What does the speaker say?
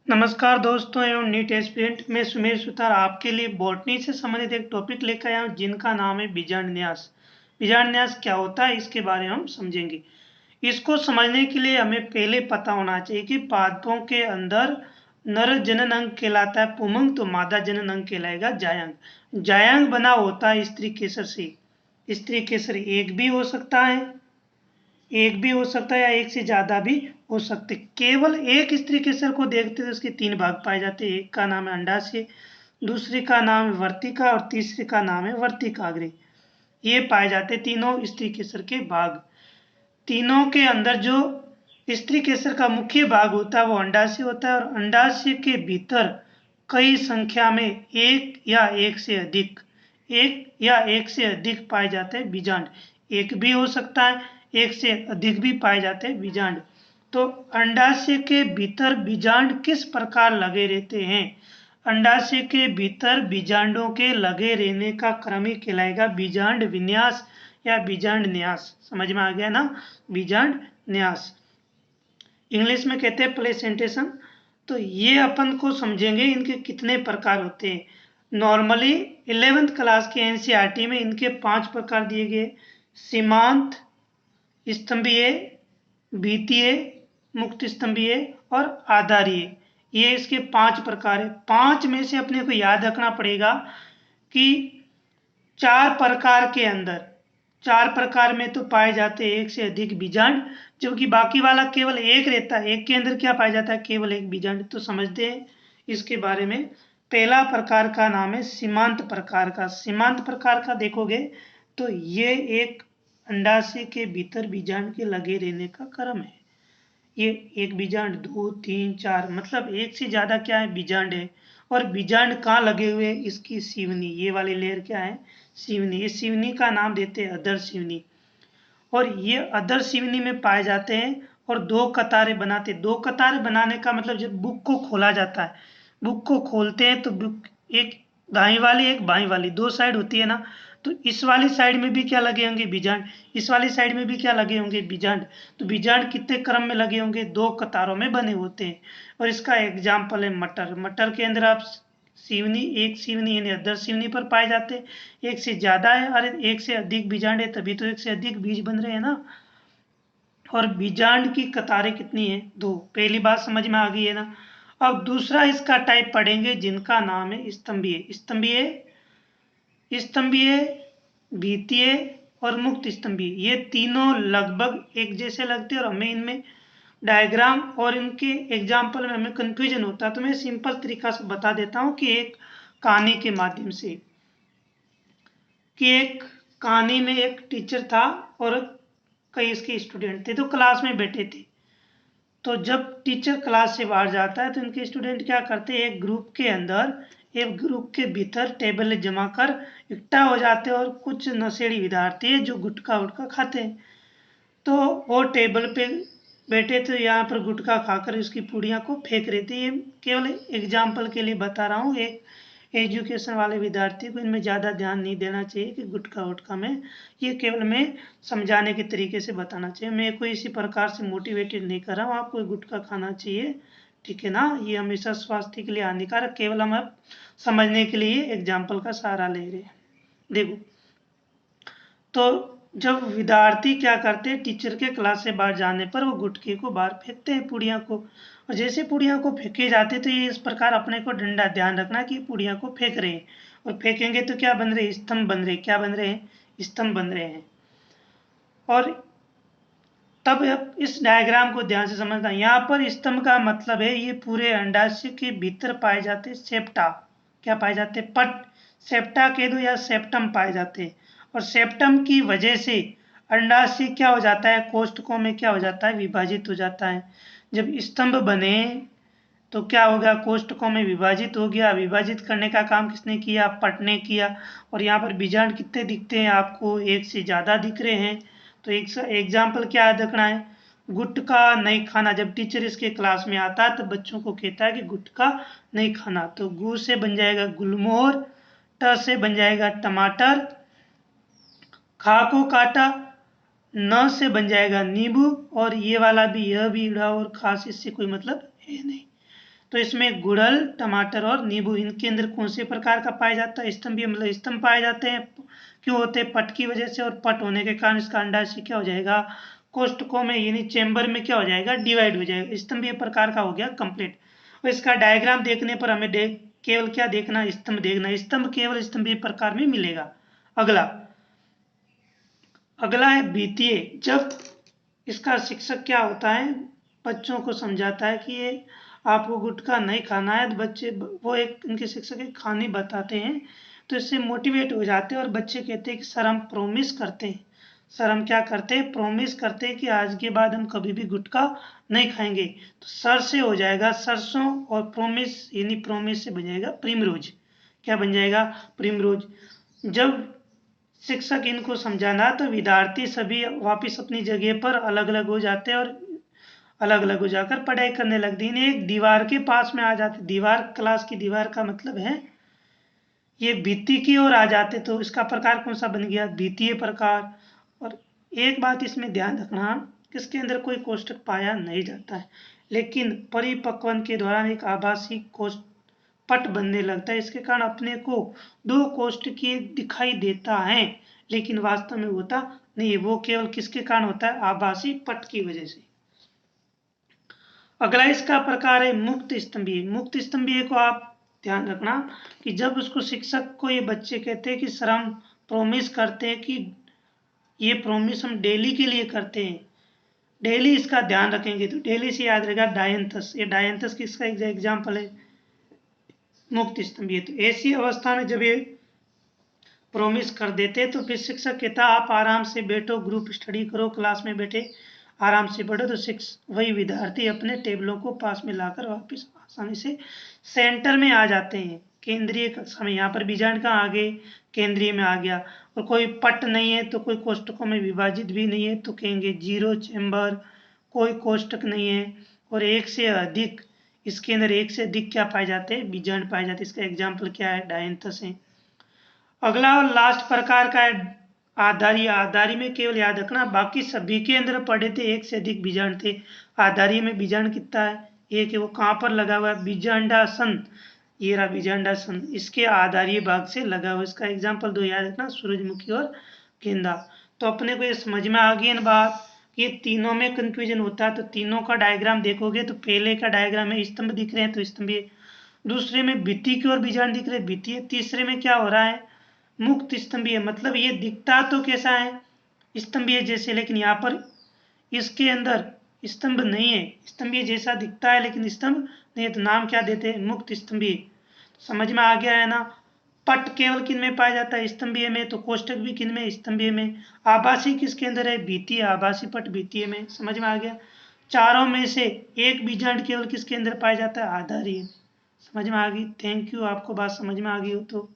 नमस्कार दोस्तों एवं नीट एस्पिरेंट। मैं सुमेर सुतार आपके लिए बॉटनी से संबंधित एक टॉपिक लेकर आया हूँ जिनका नाम है बीजांडन्यास। बीजांडन्यास क्या होता है इसके बारे में हम समझेंगे। इसको समझने के लिए हमें पहले पता होना चाहिए कि पादपों के अंदर नर जनन अंग कहलाता है पुमंग, तो मादा जनन अंग कहलाएगा जायांग। जायांग बना होता है स्त्री केसर से। स्त्री केसर एक भी हो सकता है या एक से ज्यादा भी हो सकते। केवल एक स्त्री केसर को देखते हैं उसके तीन भाग पाए जाते हैं। एक का नाम है अंडाशय, दूसरी का नाम है वर्तिका और तीसरे का नाम है वर्तिकाग्र। ये पाए जाते तीनों स्त्री केसर के भाग। तीनों के अंदर जो स्त्री केसर का मुख्य भाग होता है वो अंडाशय होता है, और अंडाशय के भीतर कई संख्या में एक या एक से अधिक पाए जाते हैं बीजांड। एक भी हो सकता है, एक से अधिक भी पाए जाते हैं बीजांड। तो अंडाशय के भीतर बीजांड किस प्रकार लगे रहते हैं? अंडाशय के भीतर बीजांडों के लगे रहने का क्रम ही कहलाएगा बीजांड विन्यास या बीजांड न्यास। समझ में आ गया ना? बीजांड न्यास इंग्लिश में कहते हैं प्लेसेंटेशन। तो ये अपन को समझेंगे इनके कितने प्रकार होते हैं। नॉर्मली 11th क्लास के एनसीईआरटी में इनके 5 प्रकार दिए गए: सीमांत, स्तंभीय, भित्तीय, मुक्त स्तंभीय और आधारीय। ये इसके 5 प्रकार है। 5 में से अपने को याद रखना पड़ेगा कि 4 प्रकार में तो पाए जाते हैं एक से अधिक बीजांड, जबकि बाकी वाला केवल एक रहता है। एक के अंदर क्या पाया जाता है? केवल एक बीजांड। तो समझते हैं इसके बारे में। पहला प्रकार का नाम है सीमांत प्रकार का। सीमांत प्रकार का देखोगे तो ये एक अंडाशय के भीतर बीजांड के लगे रहने का क्रम है। ये एक बीजांड, 2, 3, 4, मतलब एक से ज्यादा क्या है? बीजांड है। और बीजांड कहाँ लगे हुए हैं? इसकी सिवनी, ये वाली लेयर क्या है? सिवनी। ये सिवनी का नाम देते हैं अधर सिवनी, और ये अधर सिवनी में पाए जाते हैं और 2 कतारें बनाते हैं। 2 कतारें बनाने का मतलब जब बुक को खोला जाता है, बुक को खोलते हैं तो बुक एक दाईं वाली एक बाईं वाली 2 साइड होती है ना, तो इस वाली साइड में भी क्या लगे होंगे? बीजांड। इस वाली साइड में भी क्या लगे होंगे? बीजांड। तो बीजांड कितने क्रम में लगे होंगे? 2 कतारों में बने होते हैं। और इसका एग्जाम्पल है मटर। मटर के अंदर आप सिवनी, एक सिवनी यानी अधर सिवनी पर पाए जाते हैं। एक से ज्यादा है, अरे एक से अधिक बीजांड है, तभी तो एक से अधिक बीज बन रहे हैं ना। और बीजांड की कतारें कितनी है? 2। पहली बात समझ में आ गई है ना। अब दूसरा इसका टाइप पढ़ेंगे जिनका नाम है स्तंभीय। स्तंभीय, भित्तीय और मुक्त स्तंभीय। ये तीनों लगभग एक जैसे लगते हैं और हमें इनमें डायग्राम और इनके एग्जाम्पल में हमें कंफ्यूजन होता है। तो मैं सिंपल तरीका से बता देता हूँ कि एक कहानी के माध्यम से, कि एक कहानी में एक टीचर था और कई इसके स्टूडेंट थे, तो क्लास में बैठे थे। तो जब टीचर क्लास से बाहर जाता है तो इनके स्टूडेंट क्या करते हैं? एक ग्रुप के अंदर, एक ग्रुप के भीतर टेबल जमा कर इकट्ठा हो जाते हैं, और कुछ नशेड़ी विद्यार्थी है जो गुटखा उटखा खाते हैं। तो वो टेबल पे बैठे थे, यहाँ पर गुटखा खाकर उसकी पुड़िया को फेंक रहे थे। ये केवल एग्जाम्पल के लिए बता रहा हूँ। एक एजुकेशन वाले विद्यार्थी को इनमें ज़्यादा ध्यान नहीं देना चाहिए कि गुटखा उटखा में, ये केवल मैं समझाने के तरीके से बताना चाहिए। मैं कोई इसी प्रकार से मोटिवेटेड नहीं कर रहा हूँ आपको गुटखा खाना चाहिए, ठीक है ना। ये हमेशा स्वास्थ्य के लिए हानिकारक, केवल हम अब समझने के लिए एग्जाम्पल का सहारा ले रहे हैं। देखो, तो जब विद्यार्थी क्या करते हैं, टीचर के क्लास से बाहर जाने पर वो गुटखे को बाहर फेंकते हैं, पुड़िया को। और जैसे पुड़िया को फेंके जाते तो ये इस प्रकार अपने को डंडा ध्यान रखना कि पुड़िया को फेंक रहे हैं, और फेंकेंगे तो क्या बन रहे हैं? स्तंभ बन रहे हैं। क्या बन रहे हैं? स्तंभ बन रहे हैं। और तब अब इस डायग्राम को ध्यान से समझना। यहाँ पर स्तंभ का मतलब है ये पूरे अंडाशय के भीतर पाए जाते सेप्टा। क्या पाए जाते? पट, सेप्टा कह दो या सेप्टम पाए जाते हैं। और सेप्टम की वजह से अंडाशय क्या हो जाता है? कोष्ठकों में क्या हो जाता है? विभाजित हो जाता है। जब स्तंभ बने तो क्या हो गया? कोष्ठकों में विभाजित हो गया। विभाजित करने का काम किसने किया? पट ने किया। और यहाँ पर बीजांड कितने दिखते हैं आपको? एक से ज्यादा दिख रहे हैं। तो एक एग्जाम्पल क्या याद रखना है? गुटखा नहीं खाना। जब टीचर इसके क्लास में आता है तो बच्चों को कहता है कि गुटखा नहीं खाना। तो गु से बन जाएगा गुलमोहर, ट से बन जाएगा टमाटर, खा को काटा, न से बन जाएगा नींबू, और ये वाला भी, यह भी इड़ा और खा से इससे कोई मतलब है नहीं। तो इसमें गुड़हल, टमाटर और नींबू, इनके अंदर कौन से प्रकार का पाया जाता है? स्तंभीय मतलब स्तंभ पाए जाते हैं। क्यों होते हैं? पट की वजह से, और पट होने के कारण इसका अंडाशय क्या हो जाएगा? कोष्ठकों में यानी चेंबर में क्या हो जाएगा? डिवाइड हो जाएगा। स्तंभीय प्रकार का हो गया कंप्लीट। और इसका डायग्राम देखने पर हमें केवल क्या देखना? स्तंभ देखना। स्तंभ केवल स्तंभीय प्रकार में मिलेगा। अगला है बीतीय। जब इसका शिक्षक क्या होता है? बच्चों को समझाता है कि ये आपको गुटखा नहीं खाना है, तो बच्चे वो एक इनके शिक्षक एक कहानी बताते हैं, तो इससे मोटिवेट हो जाते हैं और बच्चे कहते हैं कि सर हम प्रॉमिस करते हैं। सर हम क्या करते हैं? प्रॉमिस करते हैं कि आज के बाद हम कभी भी गुटखा नहीं खाएंगे। तो सर से हो जाएगा सरसों, और प्रॉमिस यानी प्रॉमिस से बन जाएगा प्रिमरोज। क्या बन जाएगा? प्रिमरोज। जब शिक्षक इनको समझाना तो विद्यार्थी सभी वापस अपनी जगह पर अलग अलग हो जाते हैं और अलग अलग हो जाकर पढ़ाई करने लगते हैं। एक दीवार के पास में आ जाते। दीवार, क्लास की दीवार का मतलब है ये भित्ति की ओर आ जाते, तो इसका प्रकार कौन सा बन गया? द्वितीय प्रकार। और एक बात इसमें ध्यान रखना, इसके अंदर कोई कोष्टक पाया नहीं जाता है, लेकिन परिपक्वन के दौरान एक आभासी कोष्ट पट बनने लगता है। इसके कारण अपने को दो कोष्टकीय दिखाई देता है, लेकिन वास्तव में होता नहीं है। वो केवल किसके कारण होता है? आभासी पट की वजह से। अगला इसका प्रकार है मुक्त स्तंभीय। मुक्त स्तंभीय को आप ध्यान रखना कि जब उसको शिक्षक को ये बच्चे कहते हैं कि सर हम प्रॉमिस करते हैं कि ये प्रॉमिस हम डेली के लिए करते हैं, डेली इसका ध्यान रखेंगे, तो डेली से याद रहेगा डायंथस। ये डायंथस किसका एग्जाम्पल है? मुक्त स्तंभीय। तो ऐसी अवस्था में जब ये प्रॉमिस कर देते तो फिर शिक्षक कहता आप आराम से बैठो, ग्रुप स्टडी करो, क्लास में बैठे आराम से पढ़ो, तो वही विद्यार्थी अपने टेबलों को पास में लाकर वापस आसानी से सेंटर में आ जाते हैं। केंद्रीय कक्षा में, यहाँ पर बीजांड कहाँ आ गए? केंद्रीय में आ गया। और कोई पट नहीं है, तो कोई कोष्टकों में विभाजित भी नहीं है, तो कहेंगे जीरो चेंबर, कोई कोष्टक नहीं है। और एक से अधिक, इसके अंदर एक से अधिक क्या पाए जाते हैं? बीजांड पाए जाते हैं। इसका एग्जाम्पल क्या है? डायंथस है। अगला और लास्ट प्रकार का है आधारी। आधारी में केवल याद रखना बाकी सभी के अंदर पड़े थे एक से अधिक बीजांड थे। आधारी में बीजांड कितना है? एक है। वो कहाँ पर लगा हुआ है? बीजांडासन। ये रहा बीजांडासन, इसके आधारीय भाग से लगा हुआ। इसका एग्जाम्पल दो याद रखना, सूरजमुखी और गेंदा। तो अपने को ये समझ में आ गई ना बात, ये तीनों में कंफ्यूजन होता है। तो तीनों का डायग्राम देखोगे तो पहले का डायग्राम में स्तंभ दिख रहे हैं तो स्तंभीय, दूसरे में भित्ति की ओर बीजांड दिख रहे भित्तीय, तीसरे में क्या हो रहा है? मुक्त स्तंभीय। मतलब ये दिखता तो कैसा है? स्तंभीय जैसे, लेकिन यहाँ पर इसके अंदर स्तंभ नहीं है। स्तंभीय जैसा दिखता है लेकिन स्तंभ नहीं है, तो नाम क्या देते हैं? मुक्त स्तंभीय। समझ में आ गया है ना? पट केवल किन में पाया जाता है? स्तंभीय में। तो कोष्टक भी किन में? स्तंभीय में। आभासी किसके अंदर है? भित्तीय। आभासी पट भित्तीय में। समझ में आ गया? चारों में से एक बीजांड केवल किसके अंदर पाया जाता है? आधारी। समझ में आ गई? Thank you. आपको बात समझ में आ गई हो तो